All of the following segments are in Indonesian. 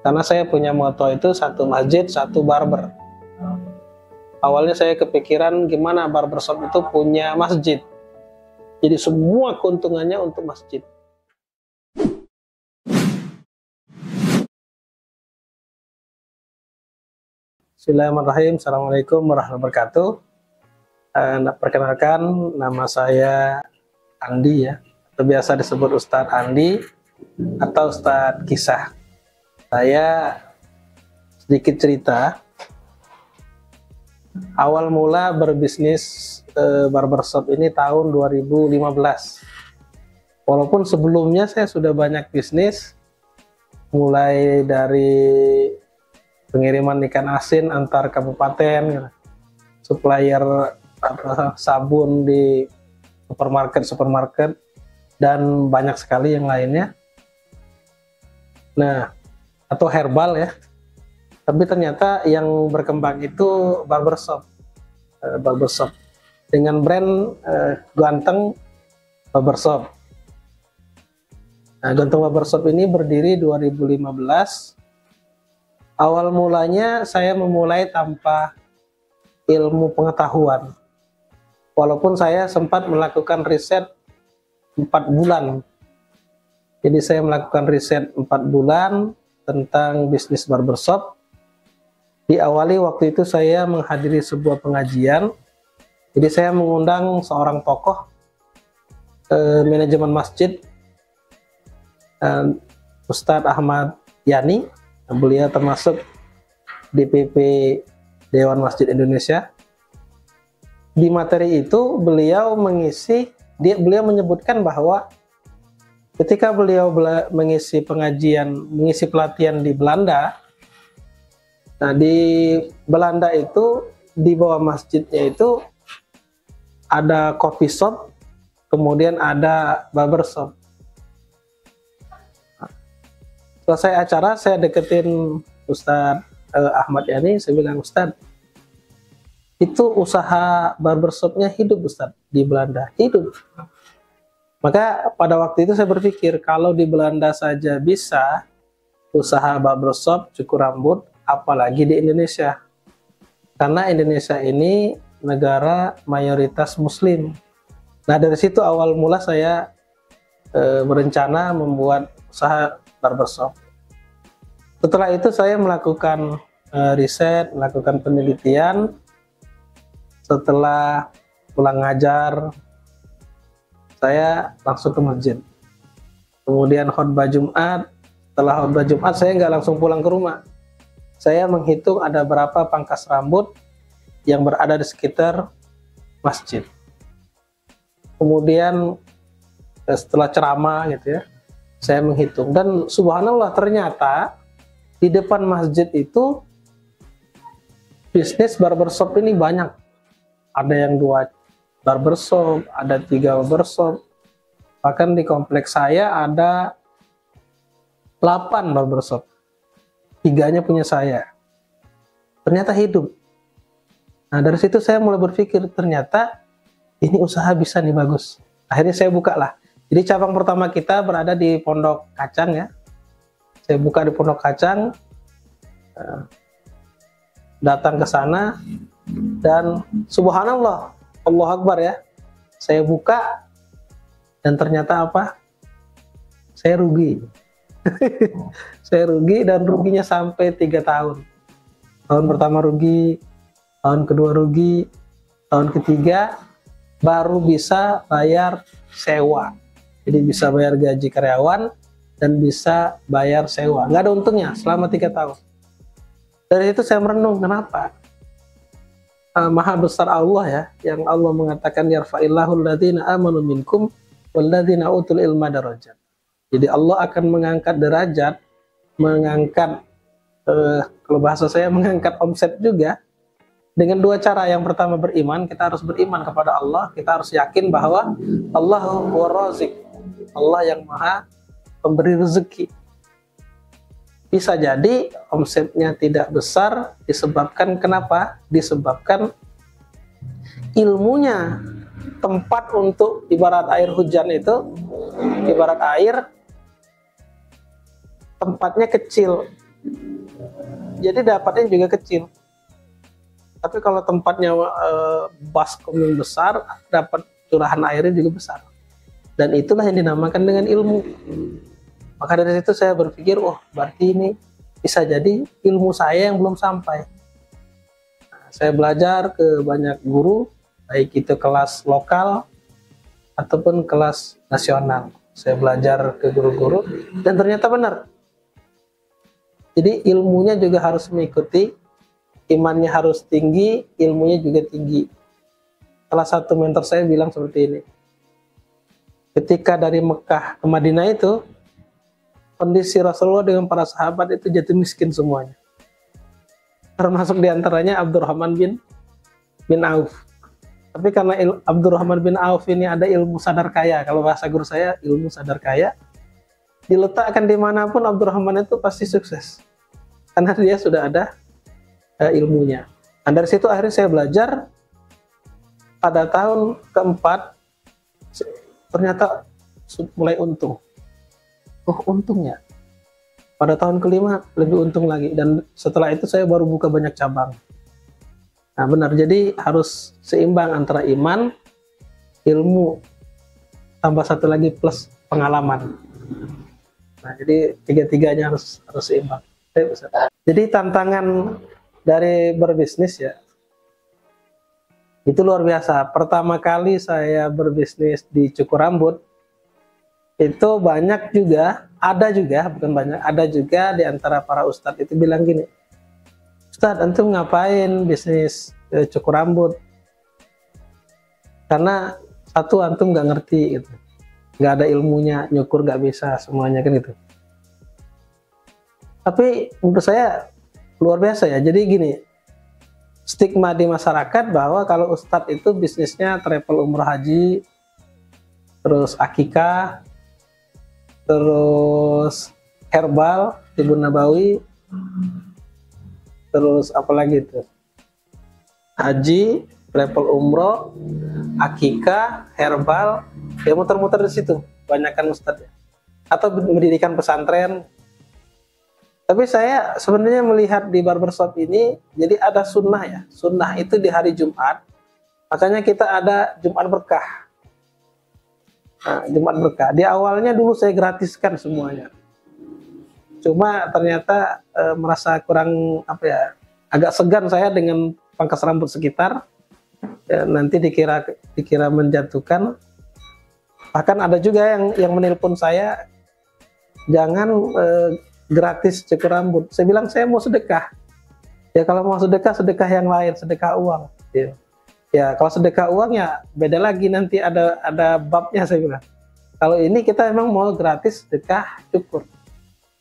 Karena saya punya moto itu satu masjid, satu barber. Awalnya saya kepikiran gimana barbershop itu punya masjid. Jadi semua keuntungannya untuk masjid. Bismillahirrahmanirrahim. Assalamualaikum warahmatullahi wabarakatuh. Perkenalkan, nama saya Andi ya, atau biasa disebut Ustadz Andi atau Ustadz Kisah. Saya sedikit cerita. Awal mula berbisnis barbershop ini tahun 2015. Walaupun sebelumnya saya sudah banyak bisnis, mulai dari pengiriman ikan asin antar kabupaten, supplier sabun di supermarket, dan banyak sekali yang lainnya. Nah, atau herbal ya. Tapi ternyata yang berkembang itu barbershop dengan brand Ganteng Barbershop. Nah, Ganteng Barbershop ini berdiri 2015. Awal mulanya saya memulai tanpa ilmu pengetahuan. Walaupun saya sempat melakukan riset 4 bulan. Jadi saya melakukan riset 4 bulan tentang bisnis barbershop. Diawali waktu itu saya menghadiri sebuah pengajian. Jadi saya mengundang seorang tokoh manajemen masjid, Ustadz Ahmad Yani. Beliau termasuk DPP Dewan Masjid Indonesia. Di materi itu beliau menyebutkan bahwa ketika beliau mengisi pelatihan di Belanda. Nah, di Belanda itu di bawah masjidnya itu ada coffee shop, kemudian ada barbershop. Selesai acara, saya deketin Ustadz Ahmad Yani. Saya bilang, Ustadz, itu usaha barbershopnya hidup Ustadz di Belanda, hidup. Maka pada waktu itu saya berpikir, kalau di Belanda saja bisa usaha barbershop, cukur rambut, apalagi di Indonesia. Karena Indonesia ini negara mayoritas Muslim. Nah, dari situ awal mula saya berencana membuat usaha barbershop. Setelah itu saya melakukan riset, melakukan penelitian. Setelah pulang ngajar, saya langsung ke masjid. Kemudian khutbah Jumat. Setelah khutbah Jumat, saya nggak langsung pulang ke rumah. Saya menghitung ada berapa pangkas rambut yang berada di sekitar masjid. Kemudian setelah ceramah gitu ya, saya menghitung, dan subhanallah ternyata di depan masjid itu bisnis barbershop ini banyak. Ada yang 2 barbershop, ada 3 barbershop. Bahkan di kompleks saya ada 8 barbershop. 3-nya punya saya. Ternyata hidup. Nah, dari situ saya mulai berpikir, ternyata ini usaha bisa nih, bagus. Akhirnya saya buka lah. Jadi cabang pertama kita berada di Pondok Kacang ya. Saya buka di Pondok Kacang, datang ke sana, dan subhanallah, Allahu Akbar ya. Saya buka, dan ternyata apa? Saya rugi. Saya rugi, dan ruginya sampai 3 tahun. Tahun pertama rugi, tahun kedua rugi, tahun ketiga baru bisa bayar sewa. Jadi bisa bayar gaji karyawan dan bisa bayar sewa. Nggak ada untungnya selama 3 tahun. Dari itu saya merenung, kenapa? Maha besar Allah ya, yang Allah mengatakan yarfa'illahul ladzina amanu minkum wal ladzina utul ilma darajat. Jadi Allah akan mengangkat derajat, mengangkat kalau bahasa saya mengangkat omset juga dengan 2 cara. Yang pertama beriman, kita harus beriman kepada Allah, kita harus yakin bahwa Allahu war-razik, Allah yang maha pemberi rezeki. Bisa jadi omsetnya tidak besar disebabkan kenapa? Disebabkan ilmunya. Tempat untuk ibarat air hujan itu, ibarat air tempatnya kecil, jadi dapatnya juga kecil. Tapi kalau tempatnya baskom yang besar, dapat curahan airnya juga besar. Dan itulah yang dinamakan dengan ilmu. Maka dari situ saya berpikir, oh berarti ini bisa jadi ilmu saya yang belum sampai. Nah, saya belajar ke banyak guru, baik itu kelas lokal ataupun kelas nasional. Saya belajar ke guru-guru dan ternyata benar. Jadi ilmunya juga harus mengikuti, imannya harus tinggi, ilmunya juga tinggi. Salah satu mentor saya bilang seperti ini. Ketika dari Mekah ke Madinah itu, kondisi Rasulullah dengan para sahabat itu jatuh miskin semuanya. Termasuk diantaranya Abdurrahman bin Auf. Tapi karena Abdurrahman bin Auf ini ada ilmu sadar kaya, kalau bahasa guru saya ilmu sadar kaya, diletakkan dimanapun Abdurrahman itu pasti sukses. Karena dia sudah ada ilmunya. Dan dari situ akhirnya saya belajar. Pada tahun keempat, ternyata mulai untung. Oh untungnya. Pada tahun kelima lebih untung lagi, dan setelah itu saya baru buka banyak cabang. Nah benar, jadi harus seimbang antara iman, ilmu, tambah satu lagi plus pengalaman. Nah jadi tiga-tiganya harus seimbang. Jadi tantangan dari berbisnis ya, itu luar biasa. Pertama kali saya berbisnis di cukur rambut, itu banyak juga, bukan banyak, ada juga di antara para ustadz itu bilang gini, Ustadz, antum ngapain bisnis cukur rambut? Karena satu, antum nggak ngerti gitu, nggak ada ilmunya, nyukur nggak bisa semuanya kan gitu. Tapi menurut saya luar biasa ya. Jadi gini, stigma di masyarakat bahwa kalau ustadz itu bisnisnya travel umroh haji, terus akikah, terus herbal, Tibun Nabawi, terus apalagi itu, haji, travel umroh, akikah, herbal, ya muter-muter di situ, banyakkan ustadz ya. Atau mendirikan pesantren. Tapi saya sebenarnya melihat di barbershop ini, jadi ada sunnah ya. Sunnah itu di hari Jumat, makanya kita ada Jumat berkah. Nah, Jumat berkah. Di awalnya dulu saya gratiskan semuanya. Cuma ternyata merasa kurang agak segan saya dengan pangkas rambut sekitar. Nanti dikira menjatuhkan. Bahkan ada juga yang menelpon saya, jangan gratis cukur rambut. Saya bilang saya mau sedekah. Ya kalau mau sedekah yang lain, sedekah uang. Ya kalau sedekah uang ya beda lagi, nanti ada babnya saya bilang. Kalau ini kita emang mau gratis sedekah cukur.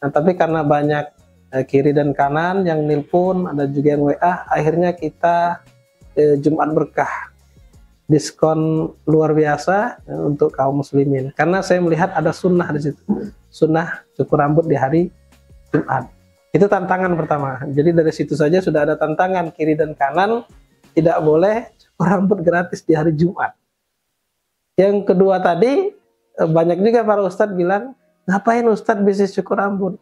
Nah tapi karena banyak kiri dan kanan yang nelpon, ada juga yang WA, akhirnya kita Jumat berkah, diskon luar biasa untuk kaum muslimin. Karena saya melihat ada sunnah di situ, sunnah cukur rambut di hari Jumat. Itu tantangan pertama. Jadi dari situ saja sudah ada tantangan, kiri dan kanan tidak boleh cukur rambut gratis di hari Jumat. Yang kedua tadi, banyak juga para ustadz bilang, ngapain ustadz bisnis cukur rambut?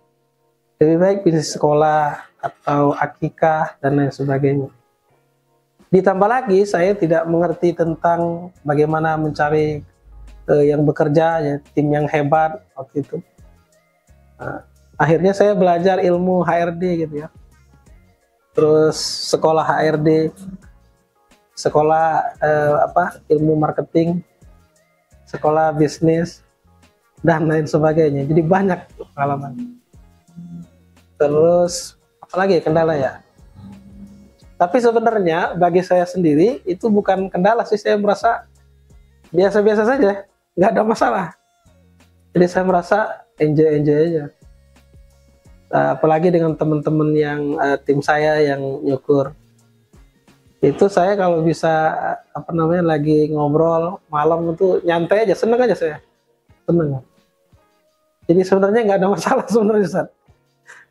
Lebih baik bisnis sekolah atau akikah dan lain sebagainya. Ditambah lagi saya tidak mengerti tentang bagaimana mencari yang bekerja, ya, tim yang hebat waktu itu. Nah, akhirnya saya belajar ilmu HRD gitu ya. Terus sekolah HRD, sekolah ilmu marketing, sekolah bisnis dan lain sebagainya. Jadi banyak pengalaman. Terus apalagi kendala ya? Tapi sebenarnya bagi saya sendiri itu bukan kendala sih, saya merasa biasa-biasa saja, nggak ada masalah. Jadi saya merasa enjoy aja. Apalagi dengan teman-teman yang tim saya yang nyukur. Itu saya kalau bisa lagi ngobrol malam itu nyantai aja, seneng aja saya. Seneng. Jadi sebenarnya nggak ada masalah sebenarnya, Ustaz.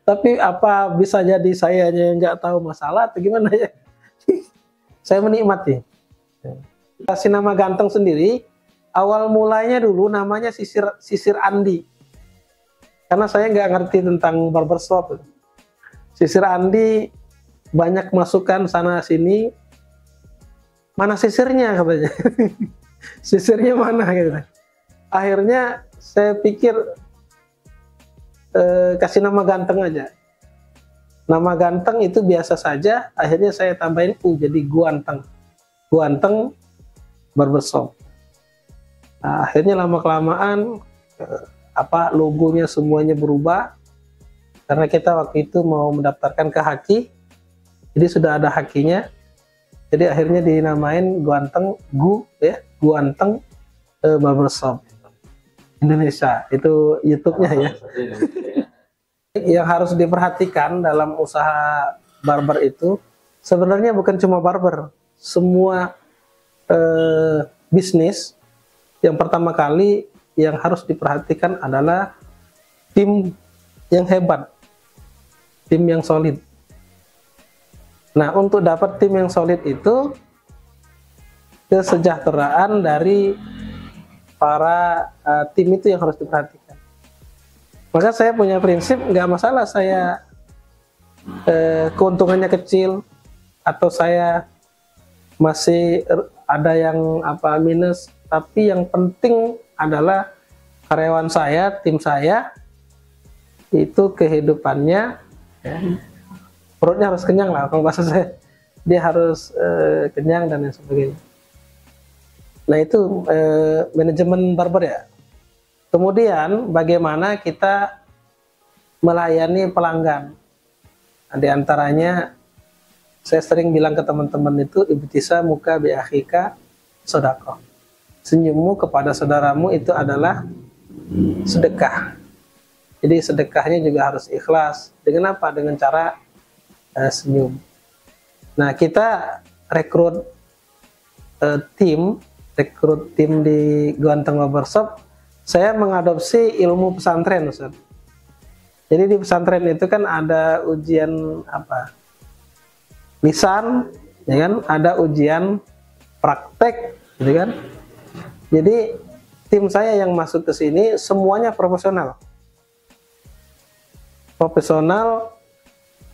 Tapi apa bisa jadi saya yang nggak tahu masalah atau gimana ya? Saya menikmati. Si nama ganteng sendiri, awal mulanya dulu namanya Sisir Andi. Karena saya nggak ngerti tentang barbershop. Sisir Andi banyak masukan sana sini, mana sisirnya katanya. Sisirnya mana gitu. Akhirnya saya pikir kasih nama ganteng aja. Nama ganteng itu biasa saja, akhirnya saya tambahin U jadi Guanteng. Guanteng Barbershop. Nah, akhirnya lama-kelamaan logonya semuanya berubah karena kita waktu itu mau mendaftarkan ke Haki, jadi sudah ada Hakinya, jadi akhirnya dinamain Guanteng Guanteng Barbershop Indonesia, itu YouTube-nya ya. Yang harus diperhatikan dalam usaha barber itu sebenarnya bukan cuma barber, semua bisnis yang pertama kali yang harus diperhatikan adalah tim yang hebat, tim yang solid. Nah, untuk dapat tim yang solid itu kesejahteraan dari para tim itu yang harus diperhatikan. Maka saya punya prinsip, nggak masalah saya keuntungannya kecil atau saya masih ada yang minus, tapi yang penting adalah karyawan saya, tim saya itu kehidupannya perutnya harus kenyang lah, kalau bahasa saya dia harus kenyang dan lain sebagainya. Nah itu manajemen barber ya. Kemudian bagaimana kita melayani pelanggan. Nah, di antaranya saya sering bilang ke teman-teman itu, ibtisa muka bi akhika sedekah. Senyummu kepada saudaramu itu adalah sedekah. Jadi sedekahnya juga harus ikhlas. Dengan apa? Dengan cara senyum. Nah, kita rekrut tim di Guanteng Barbershop. Saya mengadopsi ilmu pesantren, Ustaz. Jadi di pesantren itu kan ada ujian lisan, ya kan? Ada ujian praktek, gitu kan? Jadi tim saya yang masuk ke sini semuanya profesional.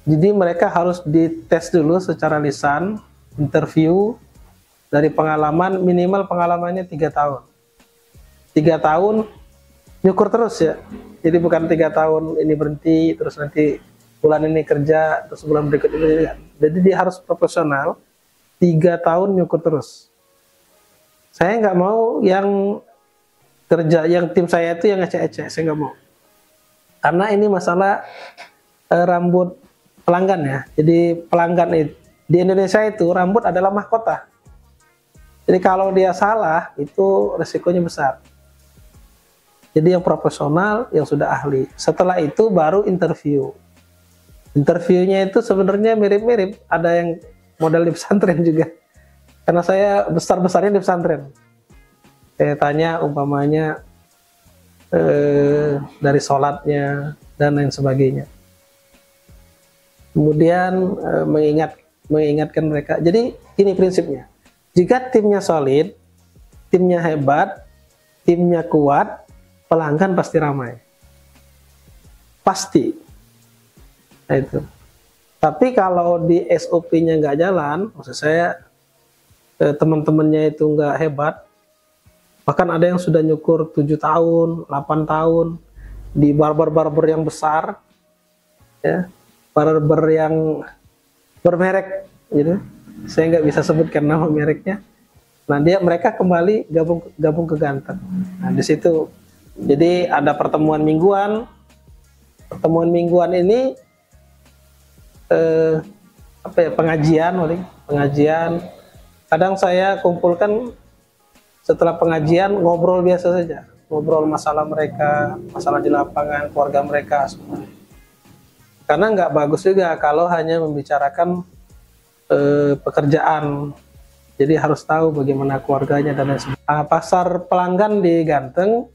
Jadi mereka harus dites dulu secara lisan, interview dari pengalaman, minimal pengalamannya 3 tahun. 3 tahun nyukur terus ya, jadi bukan 3 tahun ini berhenti terus nanti bulan ini kerja terus bulan berikut ini, jadi dia harus profesional 3 tahun nyukur terus. Saya nggak mau yang kerja, yang tim saya itu yang ecek-ecek, saya nggak mau, karena ini masalah rambut pelanggan ya. Jadi pelanggan itu di Indonesia itu rambut adalah mahkota, jadi kalau dia salah itu resikonya besar. Jadi yang profesional, yang sudah ahli. Setelah itu baru interview. Interviewnya itu sebenarnya mirip-mirip. Ada yang model di pesantren juga. Karena saya besar-besarnya di pesantren. Saya tanya umpamanya dari sholatnya dan lain sebagainya. Kemudian mengingatkan mereka. Jadi ini prinsipnya. Jika timnya solid, timnya hebat, timnya kuat, pelanggan pasti ramai, pasti. Nah itu. Tapi kalau di SOP-nya nggak jalan, maksud saya teman-temannya itu nggak hebat, bahkan ada yang sudah nyukur 7 tahun, 8 tahun di barber-barber yang besar, ya, barber yang bermerek, gitu. Saya nggak bisa sebutkan nama mereknya. Nah mereka kembali gabung ke Ganteng. Nah di situ. Jadi ada pertemuan mingguan. Pertemuan mingguan ini pengajian. Kadang saya kumpulkan setelah pengajian ngobrol biasa saja, ngobrol masalah mereka, masalah di lapangan, keluarga mereka semua. Karena nggak bagus juga kalau hanya membicarakan pekerjaan. Jadi harus tahu bagaimana keluarganya dan lain sebagainya. Pasar pelanggan di Ganteng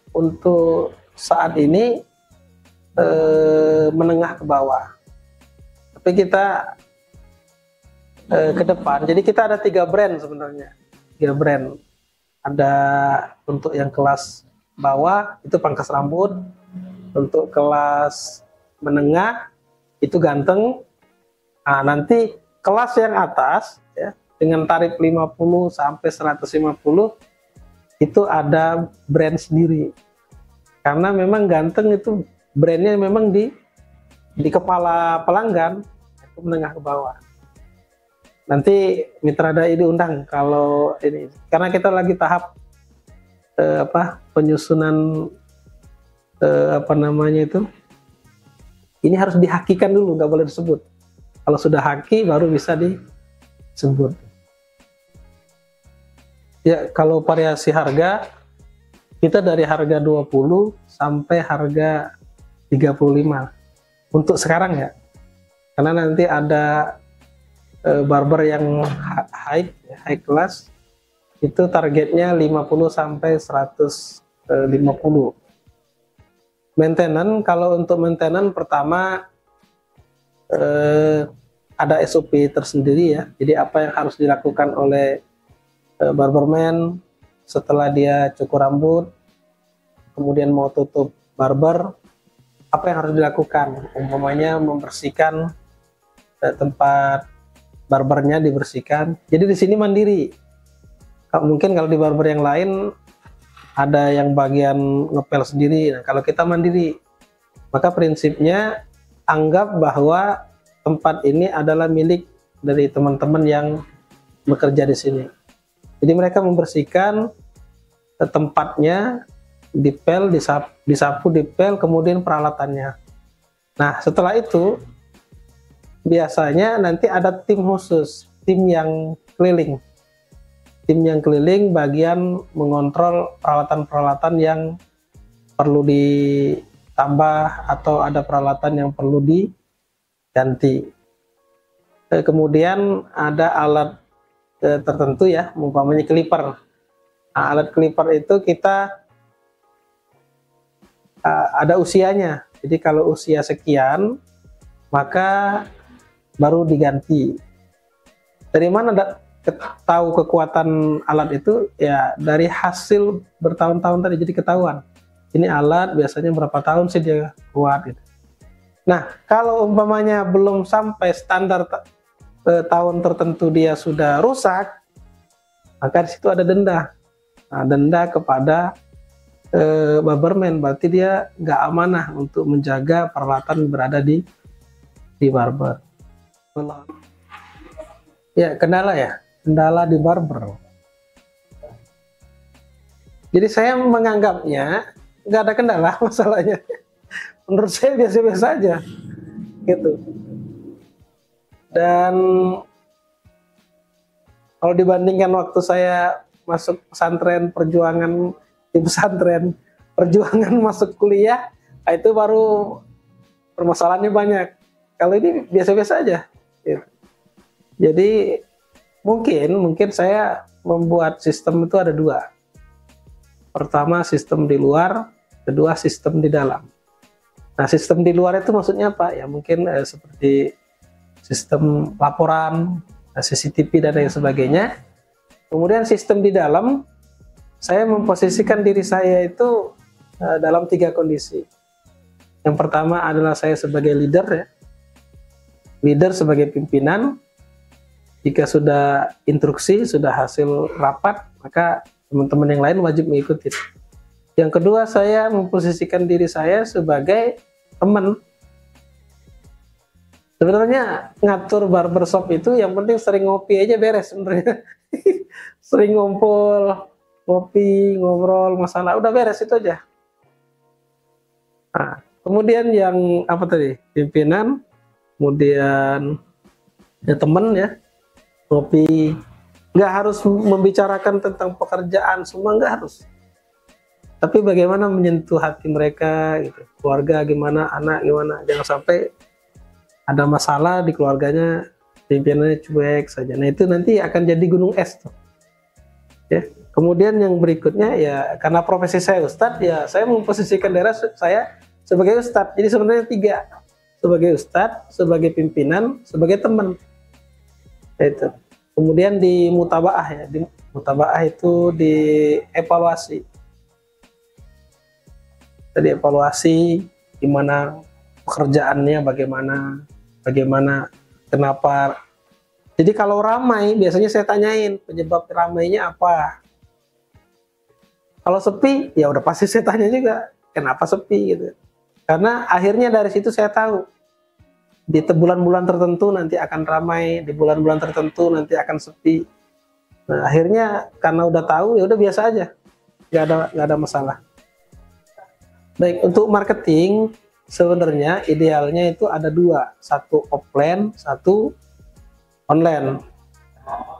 untuk saat ini menengah ke bawah, tapi kita ke depan. Jadi kita ada 3 brand sebenarnya, 3 brand. Ada untuk yang kelas bawah itu pangkas rambut, untuk kelas menengah itu ganteng. Nah, nanti kelas yang atas ya, dengan tarif 50 sampai 150 itu ada brand sendiri. Karena memang ganteng itu brandnya memang di kepala pelanggan, itu menengah ke bawah. Nanti Mitra Dai diundang kalau ini, karena kita lagi tahap penyusunan apa namanya itu. Ini harus dihakikan dulu, nggak boleh disebut. Kalau sudah haki baru bisa disebut. Ya, kalau variasi harga kita dari harga 20 sampai harga 35 untuk sekarang ya. Karena nanti ada barber yang high class itu targetnya 50 sampai 150. Maintenance, kalau untuk maintenance pertama ada SOP tersendiri ya. Jadi apa yang harus dilakukan oleh barberman setelah dia cukur rambut, kemudian mau tutup barber, apa yang harus dilakukan? Umpamanya membersihkan tempat barbernya, dibersihkan. Jadi di sini mandiri. Mungkin kalau di barber yang lain ada yang bagian ngepel sendiri. Nah, kalau kita mandiri, maka prinsipnya anggap bahwa tempat ini adalah milik dari teman-teman yang bekerja di sini. Jadi mereka membersihkan tempatnya, dipel, disapu, dipel, kemudian peralatannya. Nah, setelah itu biasanya nanti ada tim khusus, tim yang keliling. Tim yang keliling bagian mengontrol peralatan-peralatan yang perlu ditambah atau ada peralatan yang perlu diganti. Kemudian ada alat tertentu ya, umpamanya clipper. Nah, alat clipper itu kita ada usianya. Jadi kalau usia sekian, maka baru diganti. Dari mana tahu kekuatan alat itu? Ya dari hasil bertahun-tahun tadi, jadi ketahuan. Ini alat biasanya berapa tahun sih dia kuat gitu. Nah, kalau umpamanya belum sampai standar tahun tertentu dia sudah rusak, maka di situ ada denda. Nah, denda kepada barberman, berarti dia nggak amanah untuk menjaga peralatan berada di barber. Ya, kendala di barber. Jadi saya menganggapnya nggak ada kendala masalahnya. Menurut saya biasa-biasa aja, gitu. Dan kalau dibandingkan waktu saya masuk pesantren, perjuangan masuk kuliah, itu baru permasalahannya banyak. Kalau ini biasa-biasa aja. Gitu. Jadi mungkin saya membuat sistem itu ada dua. Pertama sistem di luar, kedua sistem di dalam. Nah, sistem di luar itu maksudnya apa? Ya mungkin seperti sistem laporan, CCTV dan lain sebagainya. Kemudian sistem di dalam, saya memposisikan diri saya itu dalam 3 kondisi. Yang pertama adalah saya sebagai leader ya. Leader sebagai pimpinan. Jika sudah instruksi, sudah hasil rapat, maka teman-teman yang lain wajib mengikuti. Yang kedua, saya memposisikan diri saya sebagai teman. Sebenarnya ngatur barbershop itu yang penting sering ngopi aja beres sebenarnya. Sering ngumpul, ngopi, ngobrol, masalah, udah beres itu aja. Nah, kemudian yang apa tadi? Pimpinan, kemudian ya teman ya, ngopi. Nggak harus membicarakan tentang pekerjaan, semua nggak harus. Tapi bagaimana menyentuh hati mereka, gitu. Keluarga gimana, anak gimana, jangan sampai ada masalah di keluarganya, pimpinannya cuek saja. Nah itu nanti akan jadi gunung es tuh. Ya. Kemudian yang berikutnya ya karena profesi saya ustadz, ya saya memposisikan daerah saya sebagai ustadz. Jadi sebenarnya 3, sebagai ustadz, sebagai pimpinan, sebagai teman. Itu. Kemudian di mutabaah ya, di mutabaah itu dievaluasi. Jadi evaluasi gimana pekerjaannya bagaimana, kenapa. Jadi kalau ramai, biasanya saya tanyain penyebab ramainya apa. Kalau sepi, ya udah pasti saya tanya juga, kenapa sepi gitu. Karena akhirnya dari situ saya tahu, di bulan-bulan tertentu nanti akan ramai, di bulan-bulan tertentu nanti akan sepi. Nah, akhirnya karena udah tahu, ya udah biasa aja, nggak ada masalah. Baik, untuk marketing sebenarnya idealnya itu ada dua, satu offline, satu online.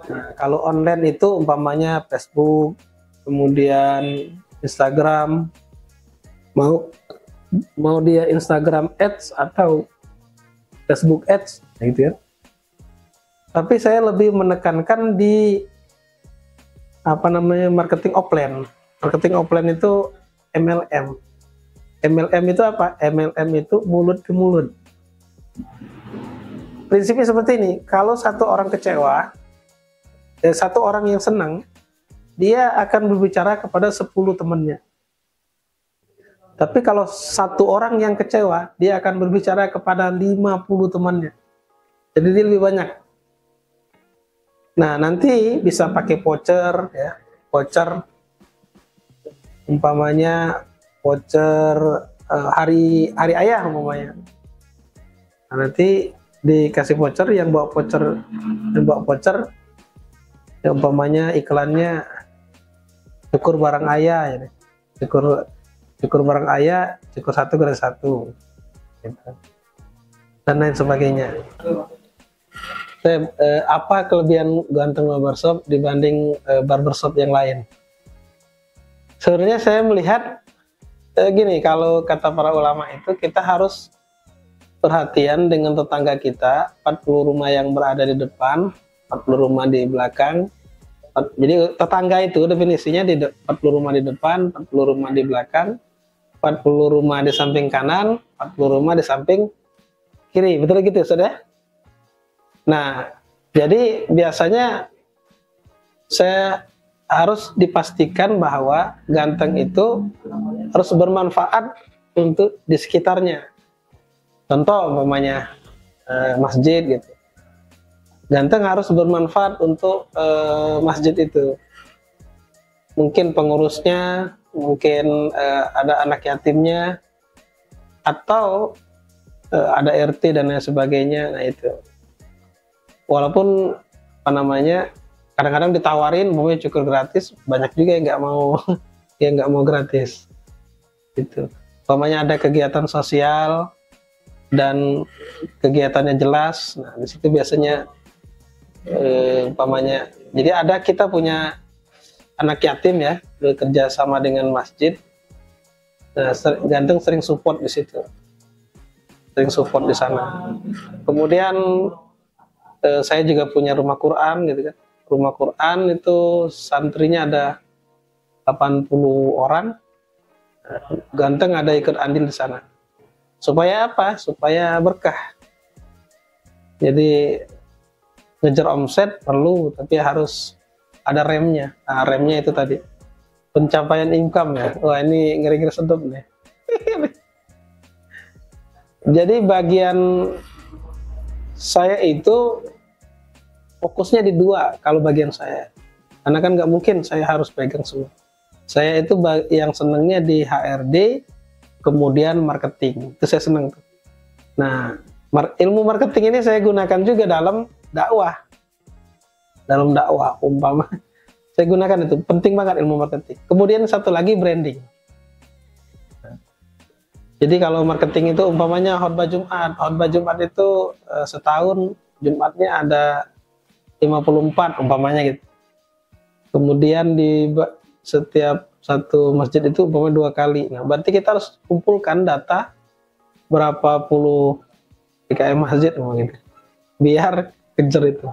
Nah, kalau online itu umpamanya Facebook, kemudian Instagram, mau dia Instagram Ads atau Facebook Ads, gitu ya. Tapi saya lebih menekankan di marketing offline. Marketing offline itu MLM. MLM itu apa? MLM itu mulut ke mulut. Prinsipnya seperti ini, kalau satu orang kecewa, satu orang yang senang, dia akan berbicara kepada 10 temannya. Tapi kalau satu orang yang kecewa, dia akan berbicara kepada 50 temannya. Jadi dia lebih banyak. Nah, nanti bisa pakai voucher, ya, voucher, umpamanya voucher hari ayah umpamanya. Nah, nanti dikasih voucher, yang bawa voucher ya, umpamanya iklannya cukur barang ayah ya, cukur barang ayah, cukur 1 gratis 1 gitu. Dan lain sebagainya. Apa kelebihan Ganteng Barbershop dibanding barbershop yang lain? Sebenarnya saya melihat gini, kalau kata para ulama itu kita harus perhatian dengan tetangga kita, 40 rumah yang berada di depan, 40 rumah di belakang. Jadi tetangga itu definisinya 40 rumah di depan, 40 rumah di belakang, 40 rumah di samping kanan, 40 rumah di samping kiri. Betul gitu, Saudara? Nah, jadi biasanya saya harus dipastikan bahwa Ganteng itu harus bermanfaat untuk di sekitarnya. Contoh umpamanya masjid gitu. Ganteng harus bermanfaat untuk masjid itu. Mungkin pengurusnya, mungkin ada anak yatimnya, atau ada RT dan lain sebagainya. Nah itu. Walaupun kadang-kadang ditawarin umpamanya cukur gratis, banyak juga yang nggak mau gratis. Gitu. Umpamanya ada kegiatan sosial dan kegiatannya jelas, nah di situ biasanya umpamanya, jadi kita punya anak yatim ya, bekerja sama dengan masjid. Nah, Ganteng sering support di situ, sering support di sana. Kemudian saya juga punya rumah Quran gitu kan. Rumah Quran itu santrinya ada 80 orang. Ganteng ada ikut andil di sana. Supaya apa? Supaya berkah. Jadi ngejar omset perlu, tapi harus ada remnya. Nah, remnya itu tadi pencapaian income ya. Wah, ini ngeri-ngeri sedap nih. Jadi bagian saya itu fokusnya di dua kalau bagian saya. Karena kan nggak mungkin saya harus pegang semua. Saya itu yang senangnya di HRD, kemudian marketing, itu saya senang tuh. Nah, ilmu marketing ini saya gunakan juga dalam dakwah. Dalam dakwah, umpama saya gunakan itu, penting banget ilmu marketing. Kemudian satu lagi branding. Jadi kalau marketing itu umpamanya khotbah Jumat itu setahun Jumatnya ada 54 umpamanya gitu. Kemudian di setiap satu masjid itu umpamanya 2 kali. Nah, berarti kita harus kumpulkan data berapa puluh PKM masjid gitu, biar kejar itu.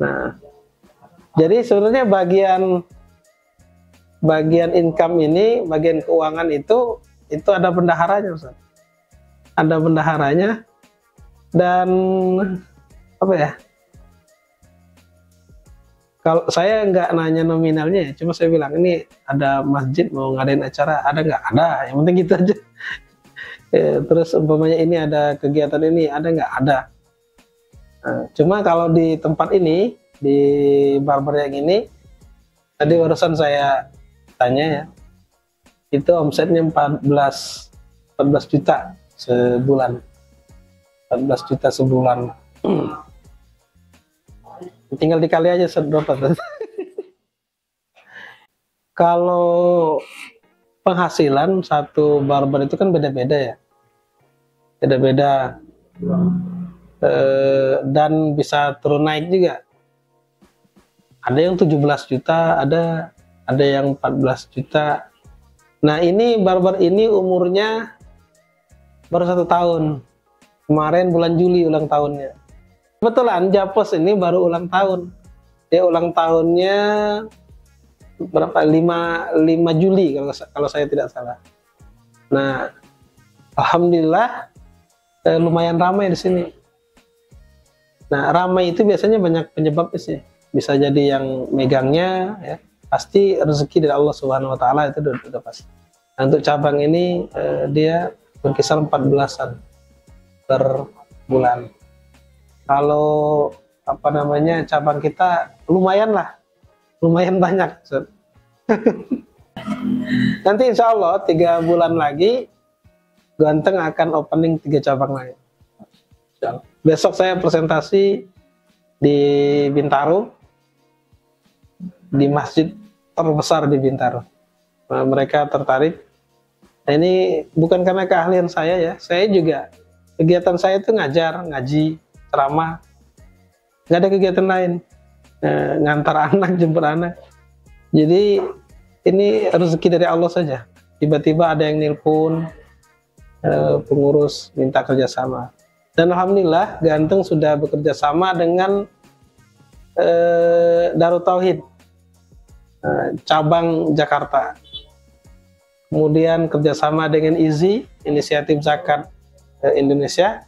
Nah, jadi sebenarnya bagian income ini, bagian keuangan itu ada bendaharanya, Ustaz. Ada bendaharanya, dan apa ya? Kalau saya nggak nanya nominalnya, cuma saya bilang ini ada masjid mau ngadain acara, ada nggak? Ada, yang penting gitu aja. Terus umpamanya ini ada kegiatan ini, ada nggak? Ada. Nah, cuma kalau di tempat ini, di barber yang ini, tadi barusan saya tanya ya, itu omsetnya 14 juta sebulan. 14 juta sebulan. Tinggal dikali aja berapa. Kalau penghasilan satu barber itu kan beda-beda ya, beda-beda, dan bisa turun naik juga. Ada yang 17 juta, ada yang 14 juta. Nah ini barber ini umurnya baru 1 tahun. Kemarin bulan Juli ulang tahunnya. Kebetulan Japos ini baru ulang tahun. Dia ulang tahunnya berapa? 5 Juli kalau saya tidak salah. Nah, alhamdulillah lumayan ramai di sini. Nah, ramai itu biasanya banyak penyebabnya sih. Bisa jadi yang megangnya ya, pasti rezeki dari Allah Subhanahu wa taala, itu udah pasti. Nah, untuk cabang ini dia berkisar 14-an per bulan. Kalau apa namanya, cabang kita lumayan lah, lumayan banyak. Nanti insya Allah 3 bulan lagi Ganteng akan opening 3 cabang lagi. Besok saya presentasi di Bintaro, di masjid terbesar di Bintaro. Nah, mereka tertarik. Nah, ini bukan karena keahlian saya ya, saya juga kegiatan saya itu ngajar, ngaji, ceramah, nggak ada kegiatan lain, ngantar anak, jemput anak. Jadi ini rezeki dari Allah saja. Tiba-tiba ada yang nelpon, pengurus minta kerjasama, dan alhamdulillah Ganteng sudah bekerja sama dengan Darut Tauhid cabang Jakarta, kemudian kerjasama dengan IZI, Inisiatif Zakat Indonesia,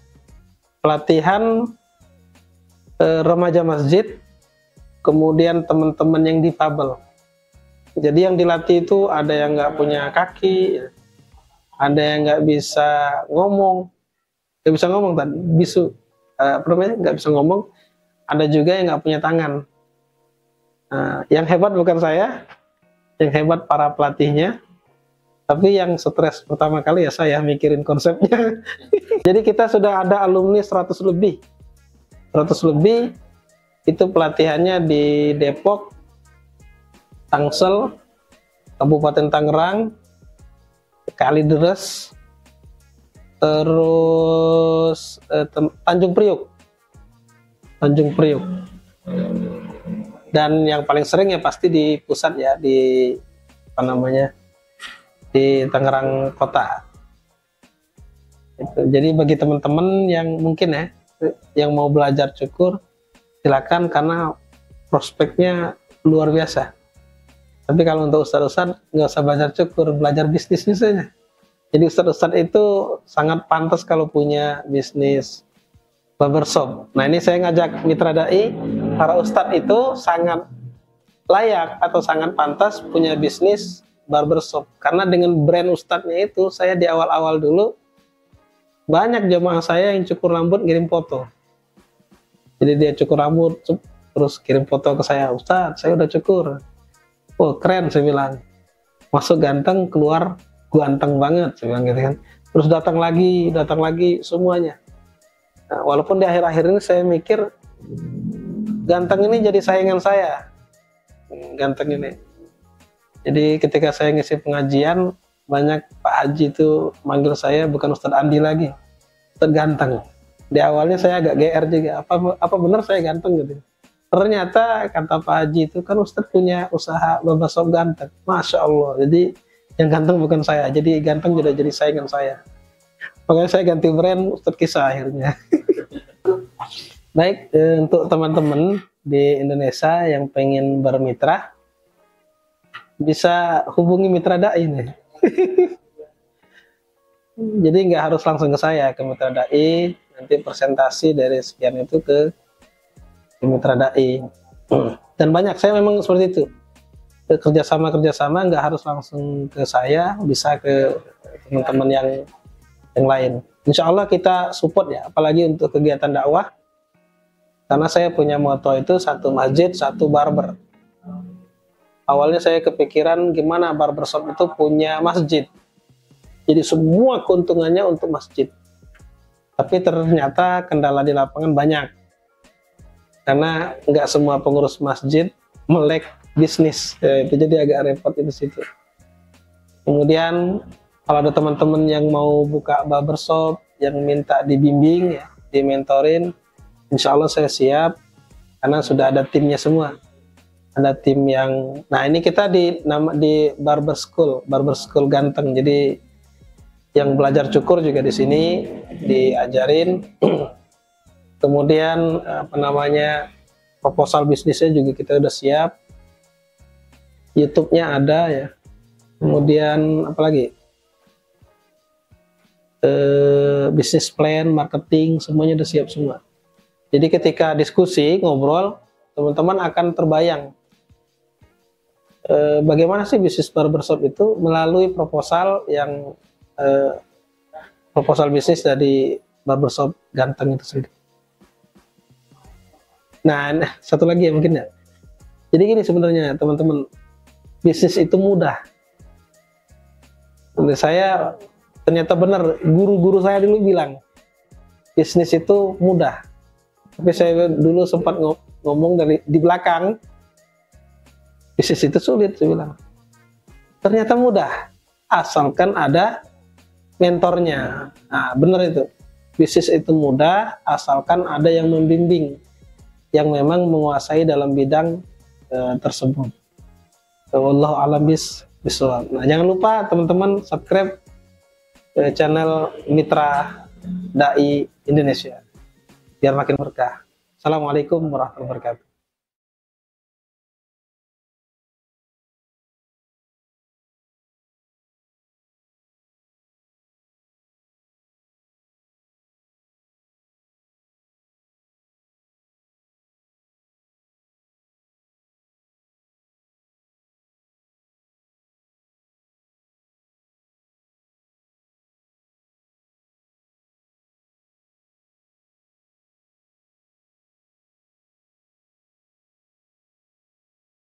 pelatihan remaja masjid, kemudian teman-teman yang difabel. Jadi yang dilatih itu ada yang nggak punya kaki, ada yang nggak bisa ngomong, tadi bisu, nggak bisa ngomong, ada juga yang nggak punya tangan. Nah, yang hebat bukan saya, yang hebat para pelatihnya, tapi yang stres pertama kali ya saya mikirin konsepnya. Jadi kita sudah ada alumni 100 lebih. 100 lebih itu pelatihannya di Depok, Tangsel, Kabupaten Tangerang, Kalideres, terus Tanjung Priuk. Dan yang paling sering ya pasti di pusat ya, di apa namanya, di Tangerang Kota. Jadi bagi teman-teman yang mungkin ya, yang mau belajar cukur, silakan, karena prospeknya luar biasa. Tapi kalau untuk ustadz-ustadz nggak usah belajar cukur, belajar bisnisnya saja. Jadi ustadz-ustadz itu sangat pantas kalau punya bisnis barbershop. Nah ini saya ngajak mitra dai, para ustadz itu sangat layak atau sangat pantas punya bisnis barbershop, karena dengan brand ustadznya itu, saya di awal-awal dulu banyak jamaah saya yang cukur rambut ngirim foto. Jadi dia cukur rambut terus kirim foto ke saya, Ustadz saya udah cukur, oh keren, saya bilang, masuk Ganteng, keluar ganteng banget, saya bilang gitu kan. Terus datang lagi semuanya. Nah, walaupun di akhir-akhir ini saya mikir Ganteng ini jadi saingan saya, Ganteng ini. Jadi ketika saya ngisi pengajian, banyak Pak Haji itu manggil saya bukan Ustadz Andi lagi, Ustadz Ganteng. Di awalnya saya agak GR juga, apa benar saya ganteng gitu. Ternyata kata Pak Haji itu kan Ustadz punya usaha barbershop Ganteng, Masya Allah. Jadi yang ganteng bukan saya, jadi Ganteng sudah jadi saingan saya. Makanya saya ganti brand Ustadz Kisah akhirnya. Baik, untuk teman-teman di Indonesia yang pengen bermitra, bisa hubungi mitra dai nih. Jadi nggak harus langsung ke saya, ke mitra dai, nanti presentasi dari sekian itu ke mitra dai. Dan banyak, saya memang seperti itu, kerjasama nggak harus langsung ke saya, bisa ke teman-teman yang yang lain. Insya Allah kita support ya, apalagi untuk kegiatan dakwah. Karena saya punya moto itu satu masjid, satu barber. Awalnya saya kepikiran gimana barbershop itu punya masjid. Jadi semua keuntungannya untuk masjid. Tapi ternyata kendala di lapangan banyak. Karena nggak semua pengurus masjid melek bisnis. Itu jadi agak repot di situ. Kemudian kalau ada teman-teman yang mau buka barbershop, yang minta dibimbing, ya, dimentorin, insya Allah saya siap. Karena sudah ada timnya semua. Ada tim yang, nah ini kita di barber school ganteng. Jadi yang belajar cukur juga di sini diajarin. Kemudian apa namanya, proposal bisnisnya juga kita udah siap. YouTube-nya ada ya. Kemudian apalagi bisnis plan, marketing, semuanya udah siap semua. Jadi ketika diskusi ngobrol, teman-teman akan terbayang bagaimana sih bisnis barbershop itu melalui proposal yang proposal bisnis dari barbershop ganteng itu sendiri. Nah, satu lagi ya mungkin ya. Jadi gini sebenarnya teman-teman, bisnis itu mudah. Menurut saya ternyata benar, guru-guru saya dulu bilang bisnis itu mudah. Tapi saya dulu sempat ngomong dari di belakang, bisnis itu sulit, saya bilang. Ternyata mudah, asalkan ada mentornya. Nah, benar itu. Bisnis itu mudah, asalkan ada yang membimbing, yang memang menguasai dalam bidang tersebut. Wallahu a'lam bishawab. Nah, jangan lupa teman-teman subscribe channel Mitra Dai Indonesia, biar makin berkah. Assalamualaikum warahmatullahi wabarakatuh.